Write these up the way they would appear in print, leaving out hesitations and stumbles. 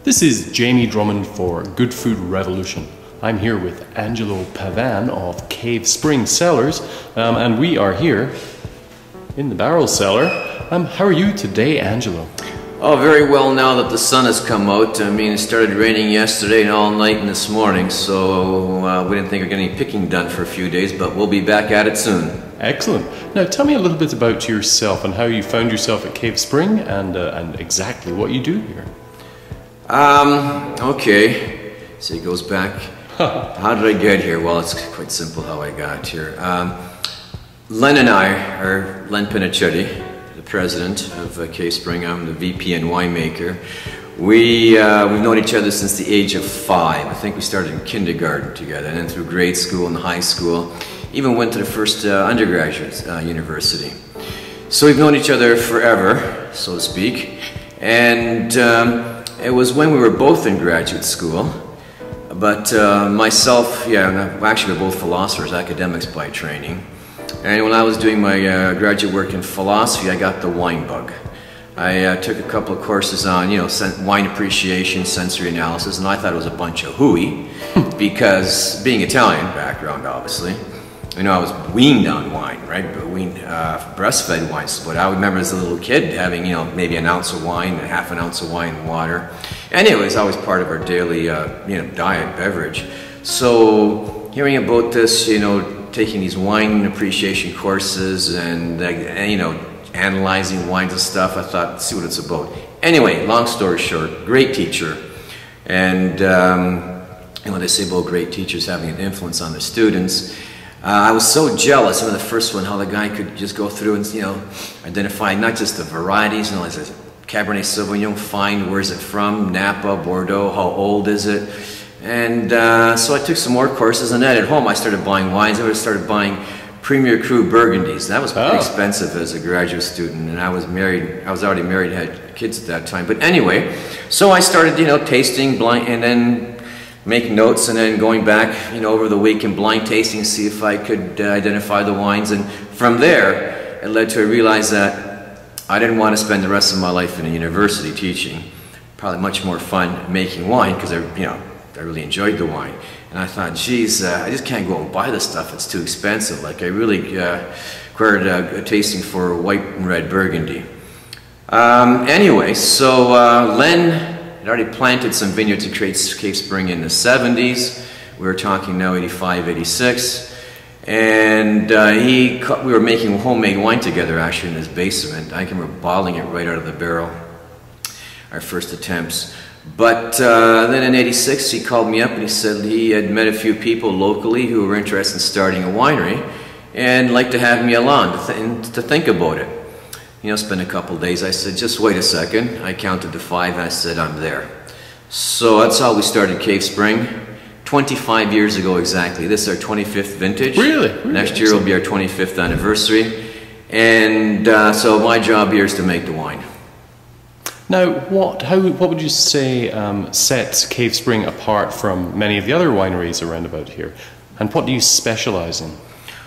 This is Jamie Drummond for Good Food Revolution. I'm here with Angelo Pavan of Cave Spring Cellars, and we are here in the barrel cellar. How are you today, Angelo? Oh, very well now that the sun has come out. I mean, it started raining yesterday and all night and this morning, so we didn't think we'd get any picking done for a few days, but we'll be back at it soon. Excellent. Now, tell me a little bit about yourself and how you found yourself at Cave Spring and exactly what you do here. Okay. So it goes back. How did I get here? Well, it's quite simple how I got here. Len and I are Len Pinnichetti, the president of Cave Spring. I'm the VP and winemaker. We've known each other since the age of 5. I think we started in kindergarten together, and then through grade school and high school. Even went to the first undergraduate university. So we've known each other forever, so to speak. And it was when we were both in graduate school. But myself, actually we're both philosophers, academics by training. And when I was doing my graduate work in philosophy, I got the wine bug. I took a couple of courses on, wine appreciation, sensory analysis, and I thought it was a bunch of hooey, because being Italian background, obviously, I was weaned on wine, right? Breastfed wine. But I remember as a little kid having, maybe an ounce of wine, and half an ounce of wine and water. Anyway, it was always part of our daily, diet, beverage. So hearing about this, taking these wine appreciation courses and analyzing wines and stuff, I thought, let's see what it's about. Anyway, long story short, great teacher. And they say about great teachers having an influence on their students. I was so jealous of the first one, how the guy could just go through and identify not just the varieties, like Cabernet Sauvignon, find where's it from, Napa, Bordeaux, how old is it, and so I took some more courses, and then at home I started buying wines. I started buying Premier Cru Burgundies. That was pretty expensive as a graduate student, and I was married. I was already married, had kids at that time. But anyway, so I started, tasting blind, and then making notes, and then going back, over the week and blind tasting to see if I could identify the wines. And from there, it led to a realize that I didn't want to spend the rest of my life in a university teaching. Probably much more fun making wine because I really enjoyed the wine. And I thought, geez, I just can't go and buy this stuff. It's too expensive. Like I really required a tasting for white and red Burgundy. Anyway, so Len had already planted some vineyards at Cave Spring in the 70s. We were talking now 85, 86. And we were making homemade wine together actually in his basement. I can remember bottling it right out of the barrel, our first attempts. But then in 86 he called me up and he said he had met a few people locally who were interested in starting a winery and liked to have me along to think about it. Spend a couple days. I said, just wait a second. I counted to 5 and I said, I'm there. So that's how we started Cave Spring. 25 years ago exactly. This is our 25th vintage. Really? Next year will be our 25th anniversary. And so my job here is to make the wine. Now, what would you say sets Cave Spring apart from many of the other wineries around about here? And what do you specialize in?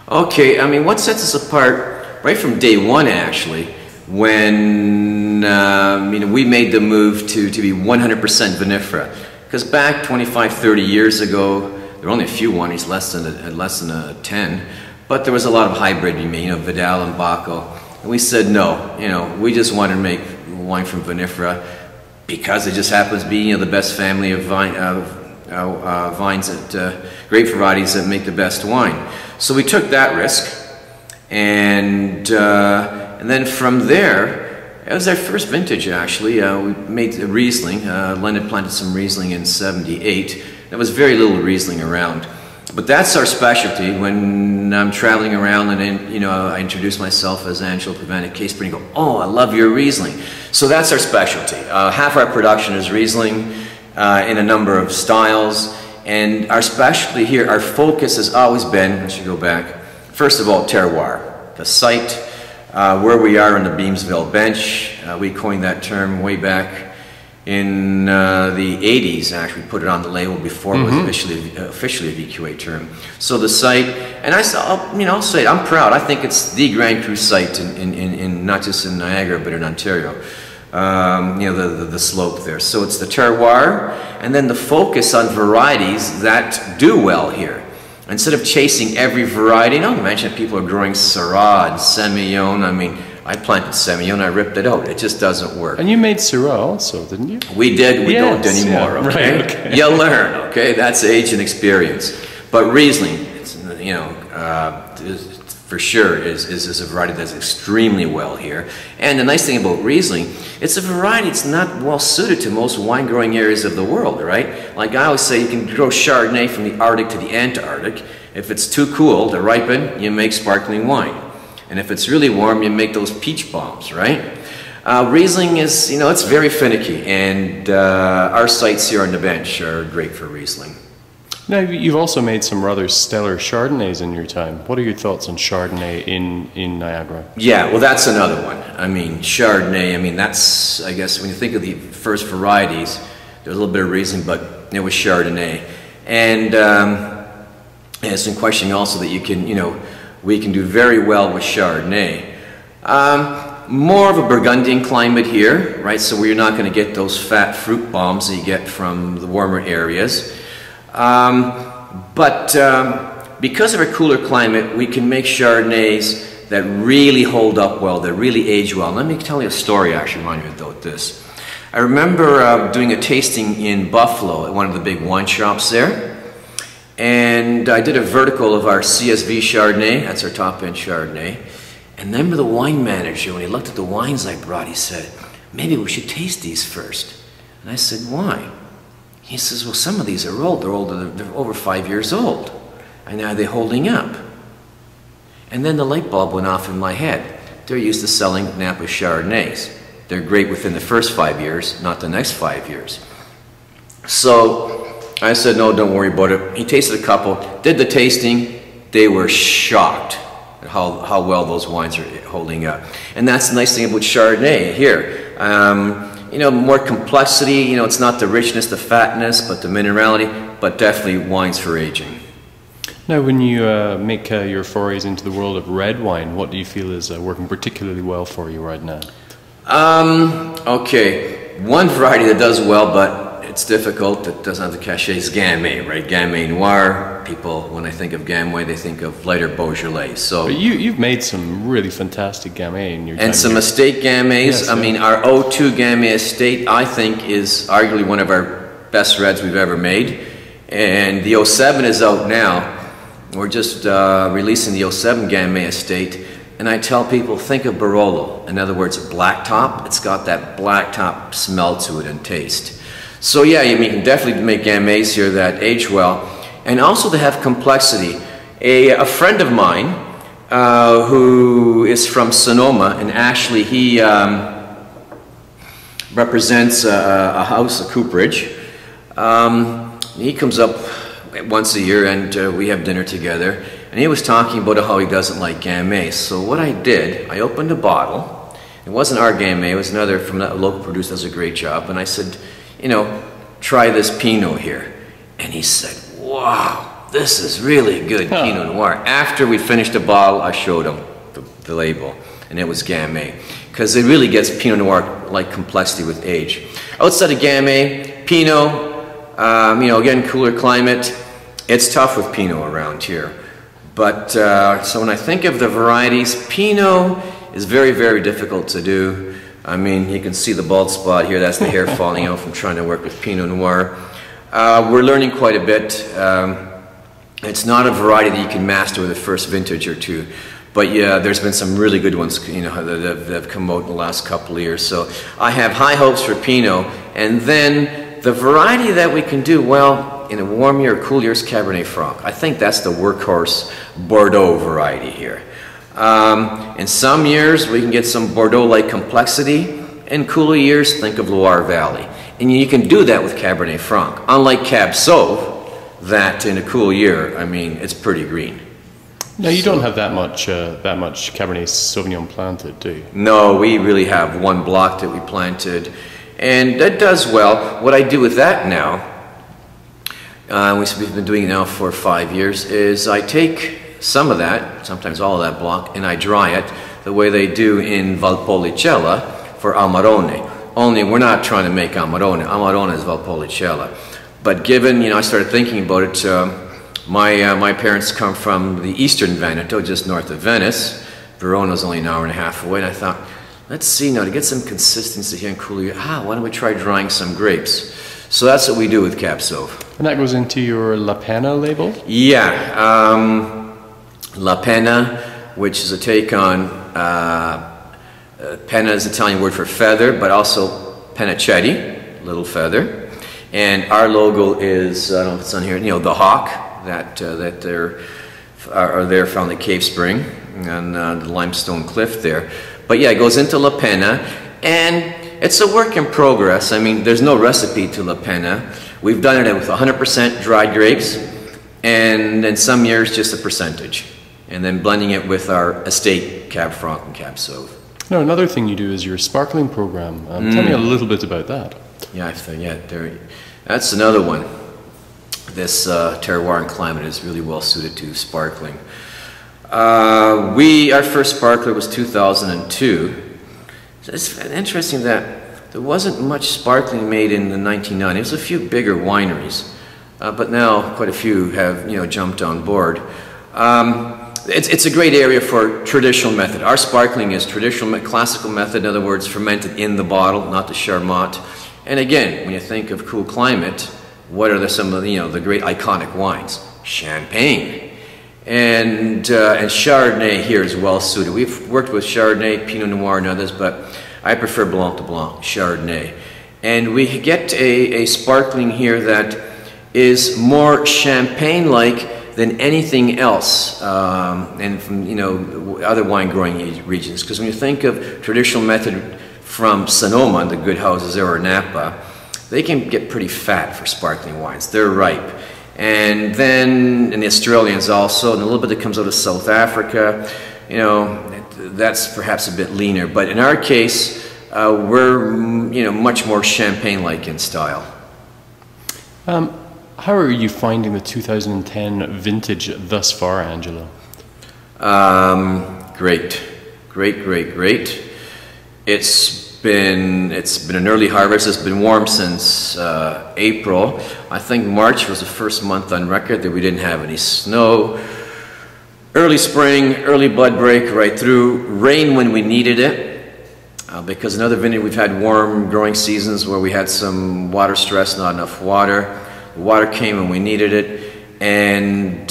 Okay, what sets us apart right from day one actually, when we made the move to be 100% vinifera. Because back 25, 30 years ago, there were only a few wineries, less than 10, but there was a lot of hybrid, Vidal and Baco. And we said no, we just want to make wine from vinifera because it just happens to be the best family of vines, grape varieties that make the best wine. So we took that risk, and then from there, it was our first vintage actually. We made a Riesling. Len had planted some Riesling in 78. There was very little Riesling around. But that's our specialty. When I'm traveling around and then, I introduce myself as Angelo Pavan at Cave Spring and go, oh, I love your Riesling. So that's our specialty. Half our production is Riesling in a number of styles. And our specialty here, our focus has always been, I should go back, first of all, terroir. The site, where we are in the Beamsville Bench. We coined that term way back in the 80s, actually put it on the label before it was officially a VQA term. So the site, and I'll say it, I'm proud. I think it's the Grand Cru site in not just in Niagara, but in Ontario. you know, the slope there. So it's the terroir, and then the focus on varieties that do well here. Instead of chasing every variety, don't mention people are growing Syrah and Semillon. I mean, I planted Semillon, I ripped it out. It just doesn't work. And you made Syrah also, didn't you? We did. We don't anymore. Yeah, okay? right, okay. You learn. Okay, that's age and experience. But Riesling, it's, you know, for sure is a variety that's extremely well here. And the nice thing about Riesling, it's a variety that's not well suited to most wine growing areas of the world, right? Like I always say, you can grow Chardonnay from the Arctic to the Antarctic. If it's too cool to ripen, you make sparkling wine. And if it's really warm, you make those peach bombs, right? Riesling is, you know, it's very finicky, and our sites here on the bench are great for Riesling. Now, you've also made some rather stellar Chardonnays in your time. What are your thoughts on Chardonnay in Niagara? Yeah, well, that's another one. I mean, Chardonnay, I mean, that's, I guess, when you think of the first varieties, there's a little bit of Riesling, but it was Chardonnay. And it's in question also that you can, you know, we can do very well with Chardonnay. More of a Burgundian climate here, right? So where you're not going to get those fat fruit bombs that you get from the warmer areas. Because of a cooler climate, we can make Chardonnays that really hold up well, that really age well. Let me tell you a story actually remind you about this. I remember doing a tasting in Buffalo at one of the big wine shops there. And I did a vertical of our CSV Chardonnay, that's our top-end Chardonnay. And then the wine manager, when he looked at the wines I brought, he said, maybe we should taste these first. And I said, why? He says, well, some of these are old. They're older. They're over 5 years old. And are they holding up? And then the light bulb went off in my head. They're used to selling Napa Chardonnays. They're great within the first 5 years, not the next 5 years. So I said, no, don't worry about it. He tasted a couple, did the tasting. They were shocked at how well those wines are holding up. And that's the nice thing about Chardonnay here. You know, more complexity, you know, it's not the richness, the fatness, but the minerality, but definitely wines for aging. Now, when you make your forays into the world of red wine, what do you feel is working particularly well for you right now? Okay, one variety that does well, but it's difficult, that doesn't have the cachet, is Gamay, right? Gamay Noir. People, when I think of Gamay, they think of lighter Beaujolais. So but you've made some really fantastic Gamay in your time. And some estate Gamays. Yes, I mean, our 02 Gamay estate, I think, is arguably one of our best reds we've ever made. And the 07 is out now. We're just releasing the 07 Gamay estate. And I tell people, think of Barolo. In other words, blacktop. It's got that blacktop smell to it and taste. So yeah, you can definitely make Gamays here that age well. And also to have complexity. A friend of mine who is from Sonoma, and actually he represents a house, a cooperage. He comes up once a year and we have dinner together. And he was talking about how he doesn't like Gamay. So what I did, I opened a bottle. It wasn't our Gamay, it was another from a local producer that does a great job. And I said, you know, try this Pinot here. And he said, wow, this is really good Pinot Noir. After we finished the bottle, I showed him the label, and it was Gamay. Because it really gets Pinot Noir like complexity with age. Outside of Gamay, Pinot, you know, again, cooler climate, it's tough with Pinot around here. But, so when I think of the varieties, Pinot is very, very difficult to do. I mean, you can see the bald spot here, that's the hair falling out from trying to work with Pinot Noir. We're learning quite a bit. It's not a variety that you can master with the first vintage or two. But yeah, there's been some really good ones, you know, that have come out in the last couple of years. So I have high hopes for Pinot. And then the variety that we can do well in a warm year or cool year is Cabernet Franc. I think that's the workhorse Bordeaux variety here. In some years, we can get some Bordeaux-like complexity. In cooler years, think of Loire Valley. And you can do that with Cabernet Franc. Unlike Cab Sauv, that in a cool year, I mean, it's pretty green. No, you don't have that much Cabernet Sauvignon planted, do you? No, we really have one block that we planted, and that does well. What I do with that now, we've been doing it now for 5 years, is I take some of that, sometimes all of that block, and I dry it the way they do in Valpolicella for Amarone. only we're not trying to make Amarone. Amarone is Valpolicella. But given, I started thinking about it, my parents come from the eastern Veneto, just north of Venice. Verona's only an hour and a half away, and I thought, let's see now, to get some consistency here in cooler, why don't we try drying some grapes? So that's what we do with Cab Sauv. And that goes into your La Penna label? Yeah, La Penna, which is a take on, penna is Italian word for feather, but also pennacetti, little feather. And our logo is, I don't know if it's on here, the hawk that are there found at Cave Spring and the limestone cliff there. But yeah, it goes into La Penna, and it's a work in progress. I mean, there's no recipe to La Penna. We've done it with 100% dried grapes, and in some years just a percentage, and then blending it with our estate Cab Franc and Cab Sauv. Now, another thing you do is your sparkling program. Tell me a little bit about that. Yeah, that's another one. This terroir and climate is really well suited to sparkling. Our first sparkler was 2002. It's interesting that there wasn't much sparkling made in the 1990s. There's a few bigger wineries, but now quite a few have jumped on board. It's a great area for traditional method. Our sparkling is traditional, classical method. In other words, fermented in the bottle, not the Charmat. And again, when you think of cool climate, what are some of the great iconic wines? Champagne. And Chardonnay here is well suited. We've worked with Chardonnay, Pinot Noir, and others, but I prefer Blanc de Blanc, Chardonnay. And we get a sparkling here that is more champagne-like than anything else, and from other wine growing regions. Because when you think of traditional method from Sonoma, the good houses there, or Napa, they can get pretty fat for sparkling wines. They're ripe. And then, and the Australians also, and a little bit that comes out of South Africa, that's perhaps a bit leaner. But in our case, we're, much more champagne-like in style. How are you finding the 2010 vintage thus far, Angelo? Great. It's been an early harvest. It's been warm since April. I think March was the first month on record that we didn't have any snow. Early spring, early bud break right through. Rain when we needed it. Because in other vineyards we've had warm growing seasons where we had some water stress, not enough water. The water came when we needed it. And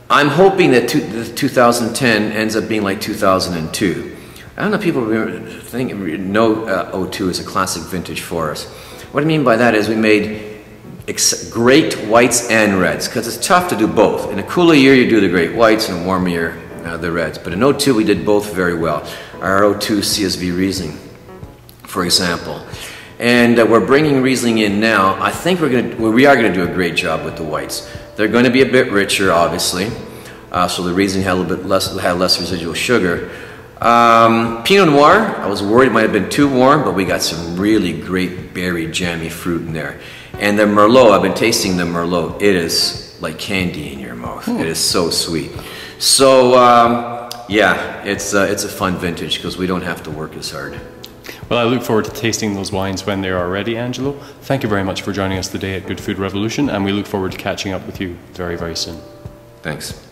I'm hoping that 2010 ends up being like 2002. I don't know if people know 02 is a classic vintage for us. What I mean by that is we made great whites and reds, because it's tough to do both. In a cooler year you do the great whites, and a warmer year the reds. But in 02 we did both very well. Our 02 CSV Riesling, for example. And we're bringing Riesling in now. I think we are going to do a great job with the whites. They're going to be a bit richer, obviously. So the Riesling had a little bit less residual sugar. Pinot Noir, I was worried it might have been too warm, but we got some really great berry jammy fruit in there. And the Merlot, I've been tasting the Merlot. It is like candy in your mouth. It is so sweet. So yeah, it's a fun vintage because we don't have to work as hard. Well, I look forward to tasting those wines when they are ready, Angelo. Thank you very much for joining us today at Good Food Revolution, and we look forward to catching up with you very, very soon. Thanks.